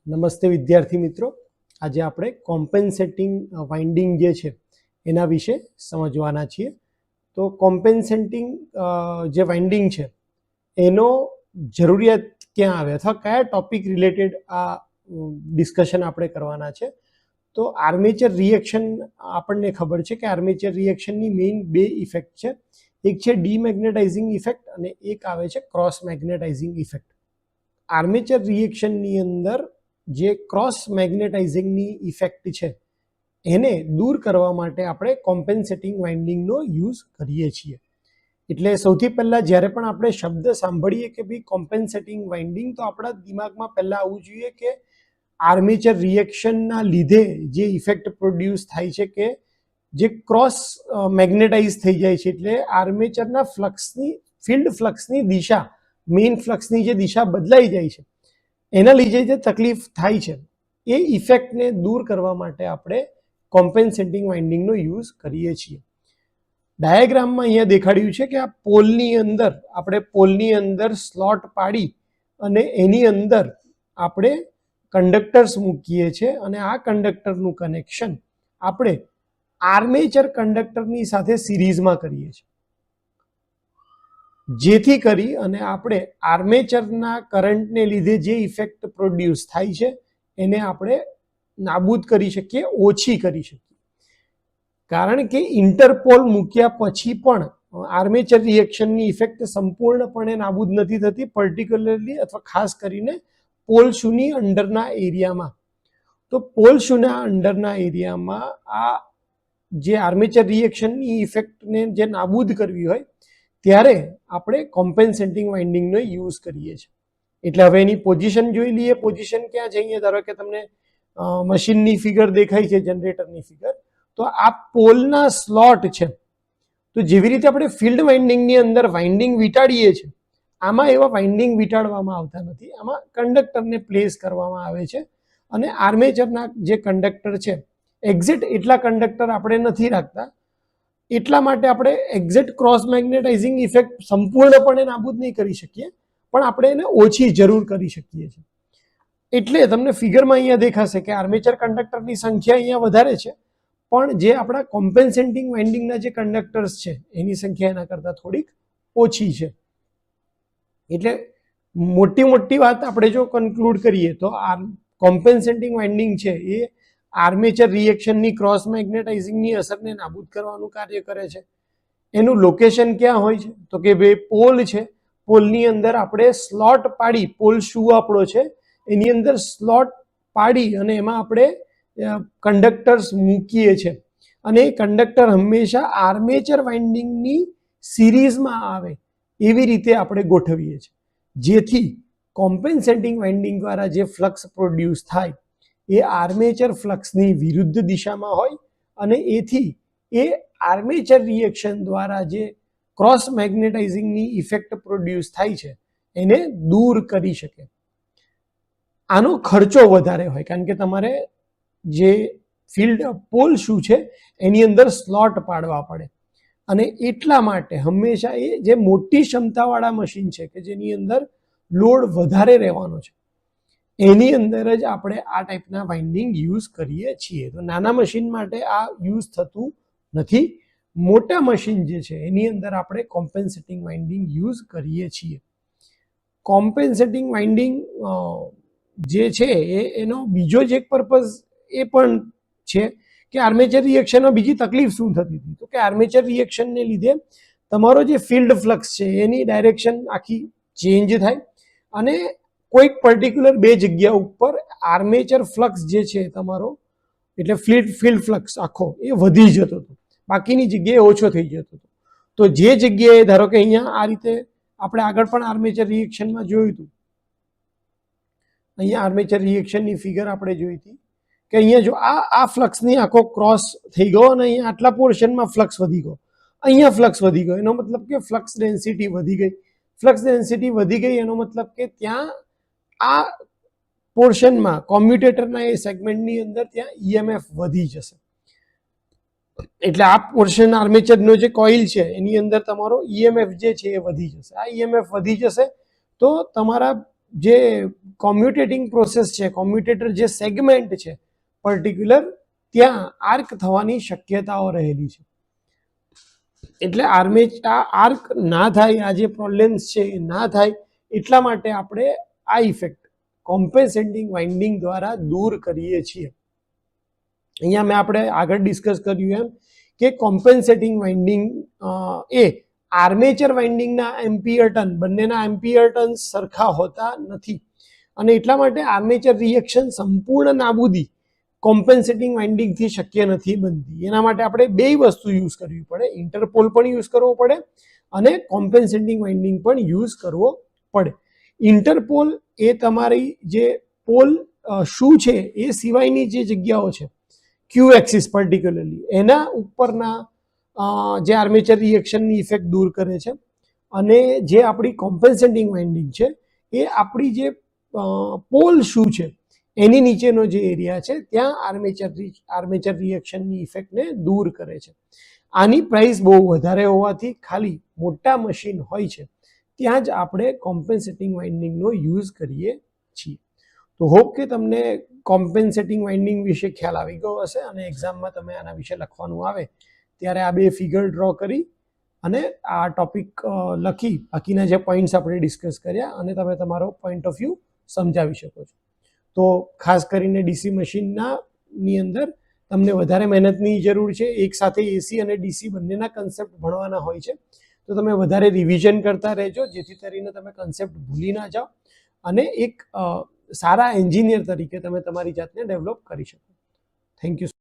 નમસ્તે વિદ્યાર્થી મિત્રો, આજે આપણે કોમ્પેન્સેટિંગ વાઇન્ડિંગ જે છે એના વિશે સમજવાના છીએ. તો કોમ્પેન્સેટિંગ જે વાઇન્ડિંગ છે એનો જરૂરિયાત ક્યાં આવે અથવા કયા ટોપિક રિલેટેડ આ ડિસ્કશન આપણે કરવાના છે. તો આર્મેચર રિએક્શન આપણને ખબર છે કે આર્મેચર રિએક્શનની મેઇન બે ઇફેક્ટ છે. એક છે ડીમેગ્નેટાઇઝિંગ ઇફેક્ટ અને એક આવે છે ક્રોસ મેગ્નેટાઇઝિંગ ઇફેક્ટ. આર્મેચર રિએક્શનની અંદર જે ક્રોસ મેગ્નેટાઇઝિંગની ઇફેક્ટ છે એને દૂર કરવા માટે આપણે કોમ્પેન્સેટિંગ વાઇન્ડિંગનો યુઝ કરીએ છીએ. એટલે સૌથી પહેલાં જ્યારે પણ આપણે શબ્દ સાંભળીએ કે ભાઈ કોમ્પેન્સેટિંગ વાઇન્ડિંગ, તો આપણા દિમાગમાં પહેલાં આવવું જોઈએ કે આર્મેચર રિએક્શનના લીધે જે ઇફેક્ટ પ્રોડ્યુસ થાય છે કે જે ક્રોસ મેગ્નેટાઇઝ થઈ જાય છે, એટલે આર્મેચરના ફ્લક્સની ફિલ્ડ ફ્લક્સની દિશા, મેઇન ફ્લક્સની જે દિશા બદલાઈ જાય છે એના લીધે જે તકલીફ થાય છે એ ઇફેક્ટને દૂર કરવા માટે આપણે કોમ્પેન્સેટિંગ વાઇન્ડિંગનો યુઝ કરીએ છીએ. ડાયાગ્રામમાં અહીંયા દેખાડ્યું છે કે આ પોલની અંદર આપણે પોલની અંદર સ્લોટ પાડી અને એની અંદર આપણે કંડક્ટર્સ મૂકીએ છીએ અને આ કંડક્ટરનું કનેક્શન આપણે આર્મેચર કંડક્ટરની સાથે સિરીઝમાં કરીએ છીએ, જેથી કરી અને આપણે આર્મેચરના કરંટને લીધે જે ઇફેક્ટ પ્રોડ્યુસ થાય છે એને આપણે નાબૂદ કરી શકીએ, ઓછી કરી શકીએ. કારણ કે ઇન્ટરપોલ મૂક્યા પછી પણ આર્મેચર રિએક્શનની ઇફેક્ટ સંપૂર્ણપણે નાબૂદ નથી થતી, પર્ટિક્યુલરલી અથવા ખાસ કરીને પોલ શુની અંડરના એરિયામાં. તો પોલ શુના અંડરના એરિયામાં આ જે આર્મેચર રિએક્શનની ઇફેક્ટને જે નાબૂદ કરવી હોય ત્યારે આપણે કોમ્પેન્સેટિંગ વાઇન્ડિંગનો યુઝ કરીએ છીએ. એટલે હવે એની પોઝિશન જોઈ લઈએ. પોઝિશન ક્યાં છે? અહીંયા ધારો કે તમને મશીનની ફિગર દેખાય છે, જનરેટરની ફિગર. તો આ પોલના સ્લોટ છે. તો જેવી રીતે આપણે ફિલ્ડ વાઇન્ડિંગની અંદર વાઇન્ડિંગ વીંટાળીએ છીએ, આમાં એવા વાઇન્ડિંગ વીંટાળવામાં આવતા નથી. આમાં કંડક્ટરને પ્લેસ કરવામાં આવે છે અને આર્મેચરના જે કંડક્ટર છે એક્ઝેક્ટ એટલા કંડક્ટર આપણે નથી રાખતા. એટલા માટે આપણે એક્ઝેક્ટ ક્રોસ મેગ્નેટાઇઝિંગ ઇફેક્ટ સંપૂર્ણપણે નાબૂદ નહીં કરી શકીએ, પણ આપણે એને ઓછી જરૂર કરી શકીએ છીએ. એટલે તમને ફિગરમાં અહીંયા દેખાશે કે આર્મેચર કંડક્ટરની સંખ્યા અહીંયા વધારે છે, પણ જે આપણા કોમ્પેન્સેટિંગ વાઇન્ડિંગના જે કંડક્ટર્સ છે એની સંખ્યા એના કરતાં થોડીક ઓછી છે. એટલે મોટી વાત આપણે જો કન્ક્લુડ કરીએ તો આ કોમ્પેન્સેટિંગ વાઇન્ડિંગ છે એ આર્મેચર રિએક્શનની ક્રોસ મેગ્નેટાઇઝિંગની અસરને નાબૂદ કરવાનું કાર્ય કરે છે. એનું લોકેશન ક્યાં હોય છે? તો કે ભાઈ પોલ છે, પોલની અંદર આપણે સ્લોટ પાડી, પોલ શું આપણો છે એની અંદર સ્લોટ પાડી અને એમાં આપણે કંડક્ટર્સ મૂકીએ છીએ અને એ કંડક્ટર હંમેશા આર્મેચર વાઇન્ડિંગની સિરીઝમાં આવે એવી રીતે આપણે ગોઠવીએ છીએ, જેથી કોમ્પેન્સેટિંગ વાઇન્ડિંગ દ્વારા જે ફ્લક્સ પ્રોડ્યુસ થાય એ આર્મેચર ફ્લક્સની વિરુદ્ધ દિશામાં હોય અને એથી એ આર્મેચર રિએક્શન દ્વારા જે ક્રોસ મેગ્નેટાઇઝિંગની ઇફેક્ટ પ્રોડ્યુસ થાય છે એને દૂર કરી શકે. આનો ખર્ચો વધારે હોય, કારણ કે તમારે જે ફિલ્ડ પોલ શું છે એની અંદર સ્લોટ પાડવા પડે અને એટલા માટે હંમેશા એ જે મોટી ક્ષમતાવાળા મશીન છે કે જેની અંદર લોડ વધારે રહેવાનો છે એની અંદર જ આપણે આ ટાઈપના વાઇન્ડિંગ યુઝ કરીએ છીએ. તો નાના મશીન માટે આ યુઝ થતું નથી. મોટા મશીન જે છે એની અંદર આપણે કોમ્પેન્સેટિંગ વાઇન્ડિંગ યુઝ કરીએ છીએ. કોમ્પેન્સેટિંગ વાઇન્ડિંગ જે છે એનો બીજો જ એક પર્પઝ એ પણ છે કે આર્મેચર રિએક્શનમાં બીજી તકલીફ શું થતી હતી? તો કે આર્મેચર રિએક્શનને લીધે તમારો જે ફિલ્ડ ફ્લક્સ છે એની ડાયરેક્શન આખી ચેન્જ થાય અને કોઈક પર્ટિક્યુલર બે જગ્યા ઉપર આર્મેચર ફ્લક્સ જે છે તમારો, એટલે ફિલ્ડ ફ્લક્સ આખો એ વધી જતો હતો, બાકીની જગ્યાએ ઓછો થઈ જતો હતો. તો જે જગ્યાએ ધારો કે અહીંયા આ રીતે આપણે આગળ પણ આર્મેચર રિએક્શનમાં જોયું હતું, અહીંયા આર્મેચર રિએક્શનની ફિગર આપણે જોઈ હતી કે અહીંયા જો આ ફ્લક્સની આખો ક્રોસ થઈ ગયો અને અહીંયા આટલા પોર્શનમાં ફ્લક્સ વધી ગયો, અહીંયા ફ્લક્સ વધી ગયો, એનો મતલબ કે ફ્લક્સ ડેન્સિટી વધી ગઈ. ફ્લક્સ ડેન્સિટી વધી ગઈ એનો મતલબ કે ત્યાં આ પોર્શનમાં કોમ્યુટેટરના એ સેગમેન્ટની અંદર ત્યાં ઈએમએફ વધી જશે. એટલે આ પોર્શન આર્મેચરનો જે કોઇલ છે એની અંદર તમારો ઈએમએફ જે છે એ વધી જશે. આ ઈએમએફ વધી જશે તો તમારા જે કોમ્યુટેટિંગ પ્રોસેસ છે, કોમ્યુટેટર જે સેગમેન્ટ છે પર્ટિક્યુલર, ત્યાં આર્ક થવાની શક્યતાઓ રહેલી છે. એટલે આર્ક ના થાય, આ જે પ્રોબ્લેમ્સ છે એ ના થાય એટલા માટે આપણે આ ઇફેક્ટ કોમ્પેન્સેટિંગ વાઇન્ડિંગ દ્વારા દૂર કરીએ છીએ. અહીંયા મેં આપણે આગળ ડિસ્કસ કર્યું એમ કે કોમ્પેન્સેટિંગ વાઇન્ડિંગ એ આર્મેચર વાઇન્ડિંગના એમ્પિયર ટર્ન, બંનેના એમ્પિયર ટર્ન સરખા હોતા નથી, અને એટલા માટે આર્મેચર રિએક્શન સંપૂર્ણ નાબૂદી કોમ્પેન્સેટિંગ વાઇન્ડિંગથી શક્ય નથી બનતી. એના માટે આપણે બે વસ્તુ યુઝ કરવી પડે, ઇન્ટરપોલ પણ યુઝ કરવો પડે અને કોમ્પેન્સેટિંગ વાઇન્ડિંગ પણ યુઝ કરવો પડે. ઇન્ટરપોલ એ તમારી જે પોલ શું છે એ સિવાયની જે જગ્યાઓ છે, ક્યુ એક્સિસ પર્ટિક્યુલરલી, એના ઉપરના જે આર્મેચર રિએક્શનની ઇફેક્ટ દૂર કરે છે, અને જે આપણી કોમ્પેન્સેટિંગ વાઇન્ડિંગ છે એ આપણી જે પોલ શું છે એની નીચેનો જે એરિયા છે ત્યાં આર્મેચર રિએક્શનની ઇફેક્ટને દૂર કરે છે. આની પ્રાઇસ બહુ વધારે હોવાથી ખાલી મોટા મશીન હોય છે ત્યાં જ આપણે કોમ્પેન્સેટિંગ વાઇન્ડિંગનો યુઝ કરીએ છીએ. તો હોપ કે તમને કોમ્પેન્સેટિંગ વાઇન્ડિંગ વિશે ખ્યાલ આવી ગયો હશે, અને એક્ઝામમાં તમે આના વિશે લખવાનું આવે ત્યારે આ બે ફિગર ડ્રો કરી અને આ ટોપિક લખી બાકીના જે પોઈન્ટ્સ આપણે ડિસ્કસ કર્યા અને તમે તમારો પોઈન્ટ ઓફ વ્યૂ સમજાવી શકો છો. તો ખાસ કરીને ડીસી મશીનની અંદર તમને વધારે મહેનતની જરૂર છે, એક સાથે એસી અને ડીસી બંનેના કન્સેપ્ટ ભણવાના હોય છે, તો તમે વધારે રિવિઝન કરતા રહેજો જેથી કરીને તમે કન્સેપ્ટ ભૂલી ના જાઓ અને એક સારા એન્જિનિયર તરીકે તમે તમારી જાતને ડેવલપ કરી શકો. Thank you.